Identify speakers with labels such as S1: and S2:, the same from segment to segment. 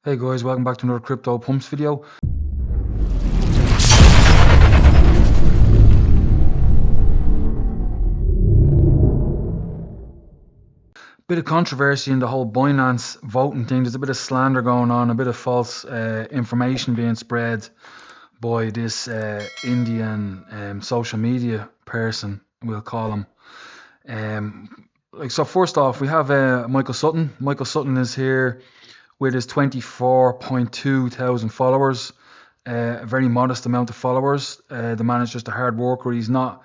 S1: Hey guys, welcome back to another Crypto Pumps video. Bit of controversy in the whole Binance voting thing. There's a bit of slander going on, a bit of false information being spread by this Indian social media person, we'll call him. So first off, we have Michael Sutton. Michael Sutton is here with his 24.2 thousand followers. A very modest amount of followers. The man is just a hard worker. He's not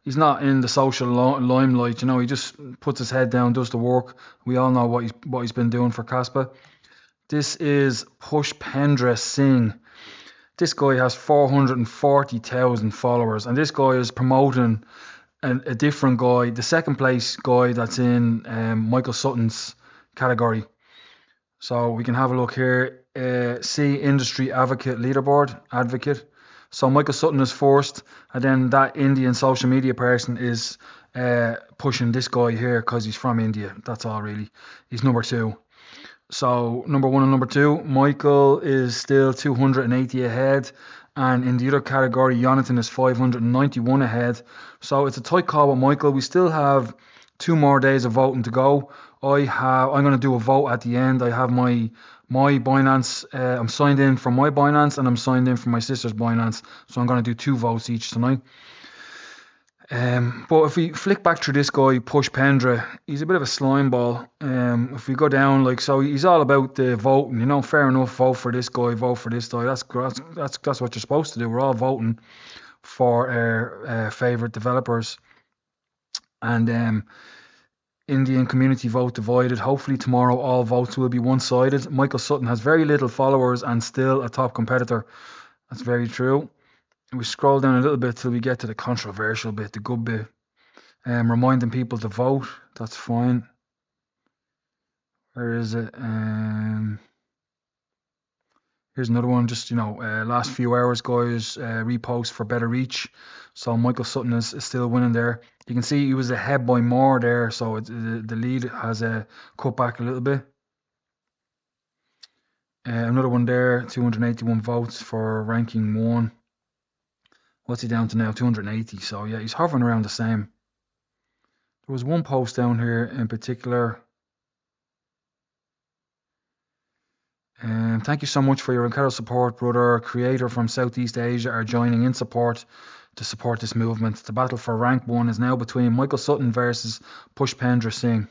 S1: in the social limelight. You know, he just puts his head down, does the work. We all know what he's been doing for kaspa. This is Pushpendra Singh. This guy has 440,000 followers, and this guy is promoting a different guy, the second place guy that's in Michael Sutton's category. So we can have a look here. See industry advocate leaderboard advocate. So Michael Sutton is first, and then that Indian social media person is pushing this guy here because he's from India. That's all really. He's number two. So number one and number two, Michael is still 280 ahead, and in the other category, Jonathan is 591 ahead. So it's a tight call with Michael. We still have 2 more days of voting to go. I'm going to do a vote at the end. I have my Binance. I'm signed in for my Binance, and I'm signed in for my sister's Binance. So I'm going to do 2 votes each tonight. But if we flick back through this guy, Pushpendra, he's a bit of a slime ball. If we go down, so he's all about the voting. You know, fair enough. Vote for this guy. Vote for this guy. That's what you're supposed to do. We're all voting for our favorite developers. And Indian community vote divided. Hopefully tomorrow all votes will be one-sided. Michael Sutton has very little followers and still a top competitor. That's very true. We scroll down a little bit till we get to the controversial bit, the good bit. Reminding people to vote. That's fine. Where is it? Here's another one. Just, last few hours, guys, repost for better reach. So Michael Sutton is still winning there. You can see he was ahead by more there, so the lead has cut back a little bit. Another one there, 281 votes for ranking 1. What's he down to now? 280. So yeah, he's hovering around the same. There was one post down here in particular. Thank you so much for your incredible support, brother. Creator from Southeast Asia are joining in support to support this movement. The battle for rank 1 is now between Michael Sutton versus Pushpendra Singh.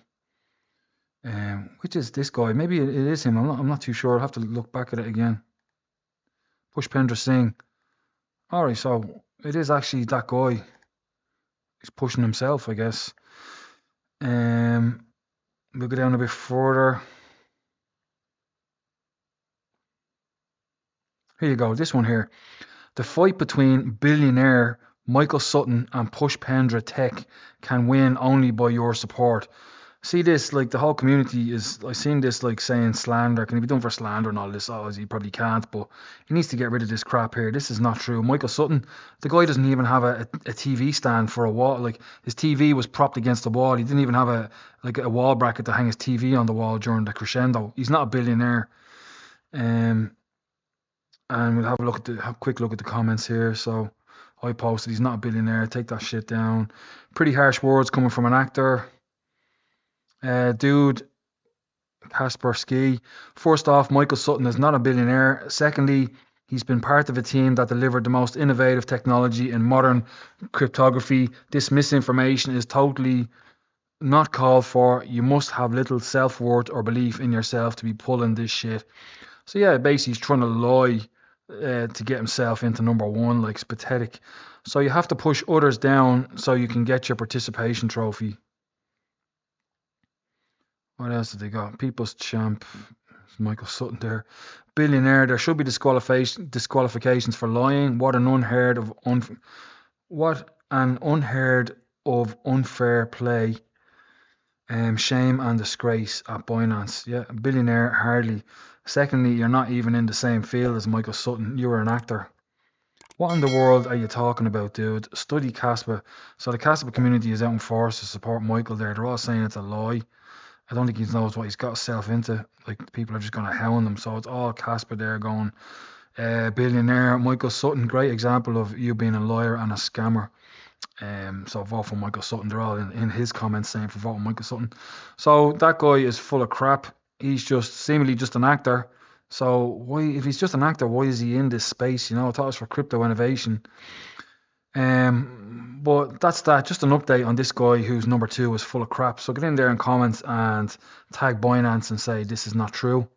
S1: Which is this guy? Maybe it is him. I'm not too sure. I'll have to look back at it again. Pushpendra Singh. Alright, so it is actually that guy. He's pushing himself, I guess. We'll go down a bit further. Here you go, this one here. The fight between billionaire Michael Sutton and Pushpendra Tech can win only by your support. See this, the whole community is, I've seen this saying slander. Can he be done for slander and all this? Obviously, he probably can't, but he needs to get rid of this crap here. This is not true. Michael Sutton, the guy doesn't even have a TV stand for a wall. His TV was propped against the wall. He didn't even have a wall bracket to hang his TV on the wall during the crescendo. He's not a billionaire. And we'll have a quick look at the comments here. So I posted, he's not a billionaire. Take that shit down. Pretty harsh words coming from an actor. Dude, Kaspersky. First off, Michael Sutton is not a billionaire. Secondly, he's been part of a team that delivered the most innovative technology in modern cryptography. This misinformation is totally not called for. You must have little self-worth or belief in yourself to be pulling this shit. So yeah, basically he's trying to lie to get himself into number 1. It's pathetic. So you have to push others down so you can get your participation trophy. What else did they got? People's champ. Michael Sutton there. Billionaire. There should be disqualifications for lying. What an unheard of unfair play. Shame and disgrace at Binance. Yeah, a billionaire hardly. Secondly, you're not even in the same field as Michael Sutton. You were an actor. What in the world are you talking about, dude? Study kaspa. So the kaspa community is out in force to support Michael there. They're all saying it's a lie. I don't think he knows what he's got himself into. Like, people are just going to hound him. So it's all Casper there going, billionaire. Michael Sutton, great example of you being a liar and a scammer. So vote for Michael Sutton. They're all in his comments saying for voting Michael Sutton. So that guy is full of crap. He's just seemingly just an actor. So why, if he's just an actor, why is he in this space? I thought it was for crypto innovation. But that's that. Just an update on this guy who's number 2 is full of crap. So get in there and comment and tag Binance and say this is not true.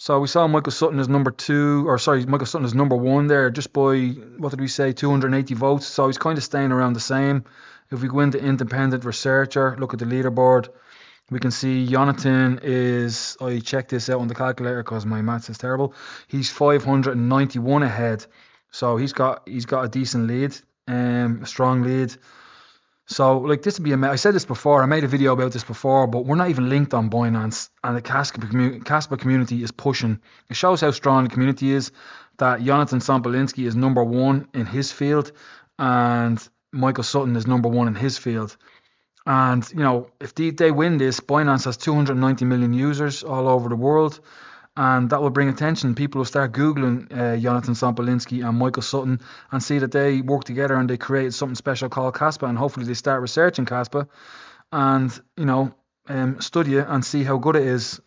S1: So we saw Michael Sutton as number 2, or sorry, Michael Sutton is number 1 there, just by, what did we say, 280 votes. So he's kind of staying around the same. If we go into independent researcher, look at the leaderboard, we can see Jonathan is, I checked this out on the calculator because my maths is terrible. He's 591 ahead. So he's got a decent lead, a strong lead. So, like, this would be I said this before, I made a video about this before, but we're not even linked on Binance, and the kaspa community is pushing. It shows how strong the community is, that Jonathan Sompolinski is number 1 in his field, and Michael Sutton is number 1 in his field. And, if they win this, Binance has 290 million users all over the world, and that will bring attention. People will start Googling Jonathan Sompolinski and Michael Sutton and see that they work together and they created something special called kaspa, and hopefully they start researching kaspa and, study it and see how good it is.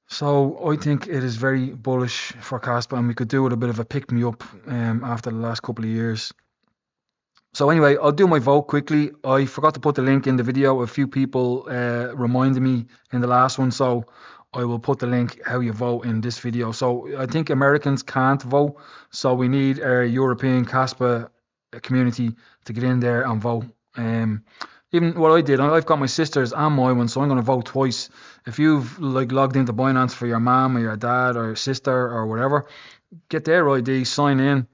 S1: So I think it is very bullish for kaspa, and we could do with a bit of a pick-me-up after the last couple of years. So anyway, I'll do my vote quickly. I forgot to put the link in the video. A few people reminded me in the last one, so I will put the link how you vote in this video. So I think Americans can't vote, so we need our European kaspa community to get in there and vote. Even what I did, I've got my sisters and my one, so I'm going to vote twice. If you've logged into Binance for your mom or your dad or your sister or whatever, get their ID, sign in,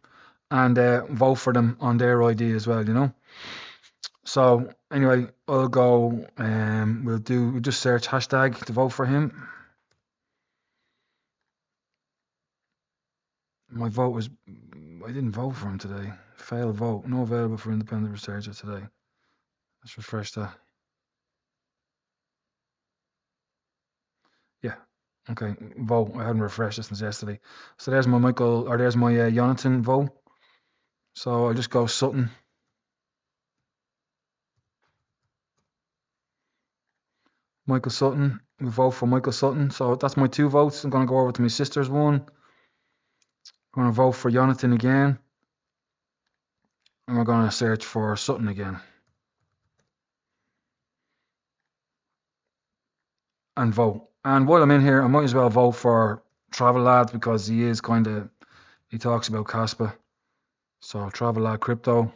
S1: and vote for them on their ID as well. So anyway, I'll go. We'll just search hashtag to vote for him. My vote was, I didn't vote for him today. Failed vote. No available for independent researcher today. Let's refresh that. Yeah. Okay. Vote. I hadn't refreshed it since yesterday. So there's my Jonathan vote. So I'll just go Sutton. Michael Sutton. We vote for Michael Sutton. So that's my 2 votes. I'm going to go over to my sister's one. I'm going to vote for Jonathan again. And we're going to search for Sutton again. And vote. And while I'm in here, I might as well vote for Travel Lad, because he talks about kaspa. So Travel Lad Crypto,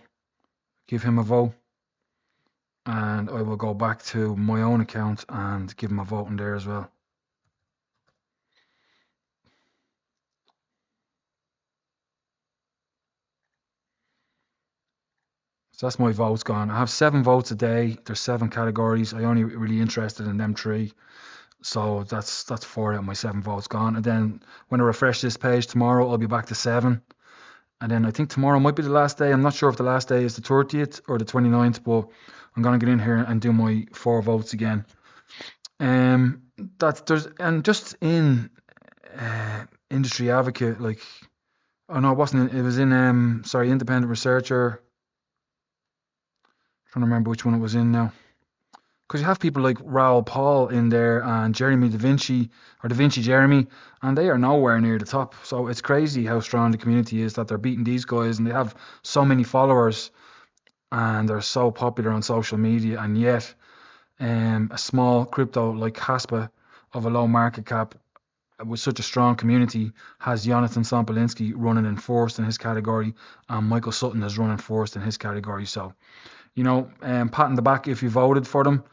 S1: give him a vote. And I will go back to my own account and give him a vote in there as well. So that's my votes gone. I have 7 votes a day. There's 7 categories. I only really interested in them 3. So that's 4 out of my 7 votes gone. And then when I refresh this page tomorrow, I'll be back to 7. And then I think tomorrow might be the last day. I'm not sure if the last day is the 30th or the 29th, but I'm going to get in here and do my 4 votes again. Just in Industry Advocate, it wasn't. It was in Independent Researcher. Trying to remember which one it was in now. Because you have people like Raoul Paul in there and Jeremy Da Vinci, or Da Vinci Jeremy, and they are nowhere near the top. So it's crazy how strong the community is that they're beating these guys, and they have so many followers and they're so popular on social media, and yet a small crypto like kaspa of a low market cap with such a strong community has Jonathan Sompolinski running in first in his category, and Michael Sutton is running first in his category. So, pat in the back if you voted for them.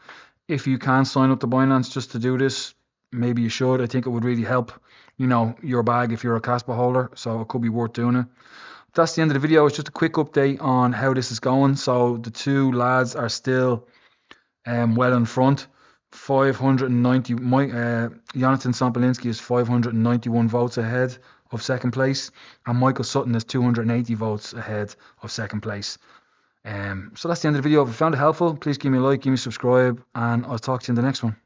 S1: If you can sign up to Binance just to do this, maybe you should. I think it would really help, your bag if you're a kaspa holder. So it could be worth doing it. That's the end of the video. It's just a quick update on how this is going. So the 2 lads are still well in front. 590. Jonathan Sompolinski is 591 votes ahead of second place, and Michael Sutton is 280 votes ahead of second place. So that's the end of the video. If you found it helpful, please give me a like, give me a subscribe, and I'll talk to you in the next one.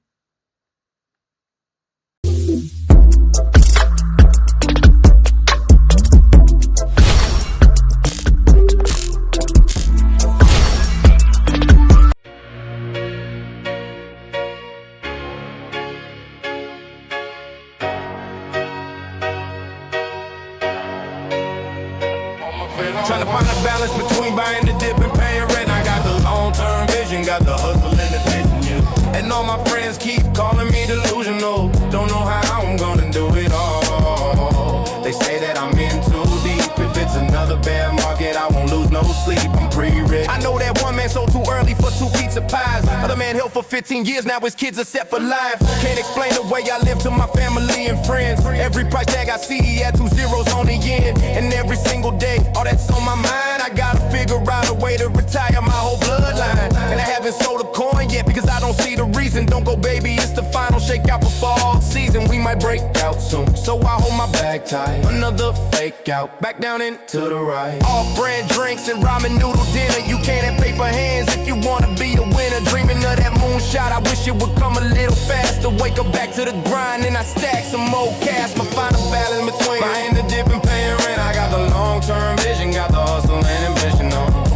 S2: Trying to find a balance between buying the dip and paying rent. I got the long-term vision, got the hustle and the vision, yeah. And all my friends keep calling me delusional. Don't know how I'm gonna do it all. They say that I'm in too deep. If it's another bear market, I won't lose no sleep. I'm pre-rich. I know that one man sold too early for 2 pizza pies. Other man held for 15 years, now his kids are set for life. Can't explain the way I live to my family and friends. Every price tag I see, he had 2 zeros on the end. And every single day, all that's on my mind. I gotta figure out a way to retire my whole bloodline. And I haven't sold a coin yet because I don't see the reason. Don't go, baby, it's the final shakeout before all season. We might break out soon, so I hold my bag tight. Another fake out, back down into the right. Off-brand drinks and ramen noodle dinner. You can't have paper hands if you wanna be a winner. Dreaming of that moonshot, I wish it would come a little faster. Wake up back to the grind and I stack some more cash. My final balance between buying the dip and paying rent. I got the long-term vision, got the hustle and ambition,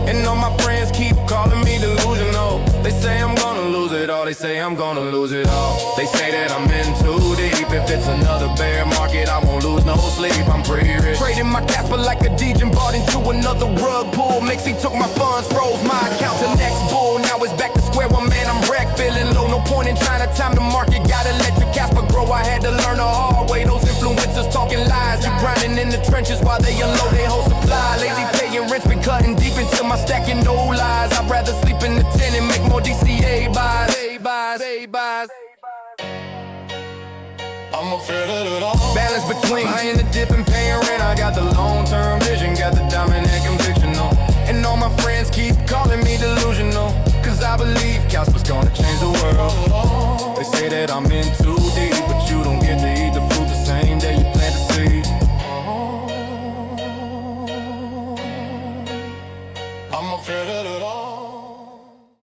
S2: and all my friends keep calling me delusional. They say I'm gonna lose it all, they say I'm gonna lose it all. They say that I'm in too deep. If it's another bear market, I won't lose no sleep. I'm pretty rich. Trading my Caspa like a DJ, bought into another rug pull. Mixie took my funds, froze my account to next bull. Now it's back to square one, man, I'm wrecked, feeling low. No point in trying to time the market, gotta let your Caspa grow. I had to learn the hard way, those influencers talking lies. You grinding in the trenches while they unload their whole supply. Lately paying rent's been cutting deep into my stacking, no lies. I'd rather sleep in the tent and make more DCA buys. I'ma figure it all. Balance between buying the dip and paying rent. I got the long-term vision, got the dominant conviction, and all my friends keep calling me delusional. Cause I believe Caspa's gonna change the world. They say that I'm in too